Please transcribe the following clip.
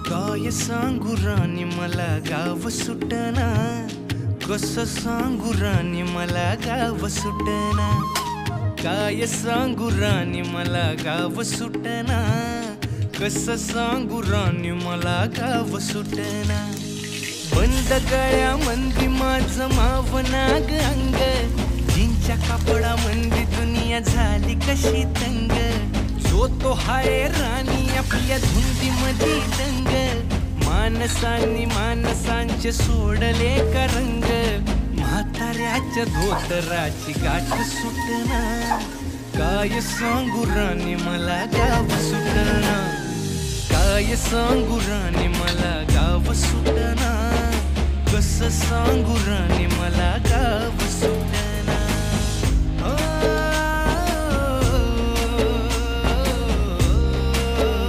काय सांगू राणी मला गाव सुटना, कसं सांगू राणी मला गाव सुटना. काय सांगू राणी मला गाव सुटना, कसं सांगू राणी मला गाव सुटना. बंद गळ्यामंदी माझं मावनाग अंग, जीनच्या कापडामंदी दुनिया झाली कशी तंग. जो तो हाय राणी आपल्या धुंदीमध्ये दंग, माणसांनी माणसांचे सोडले का रंग. म्हाताऱ्याच्या धोतराची गाठ सुटना, काय सांगू राणी मला गाव सुटना. काय सांगू राणी मला गाव सुटना, कसं सांगू राणी मला गाव सुटना.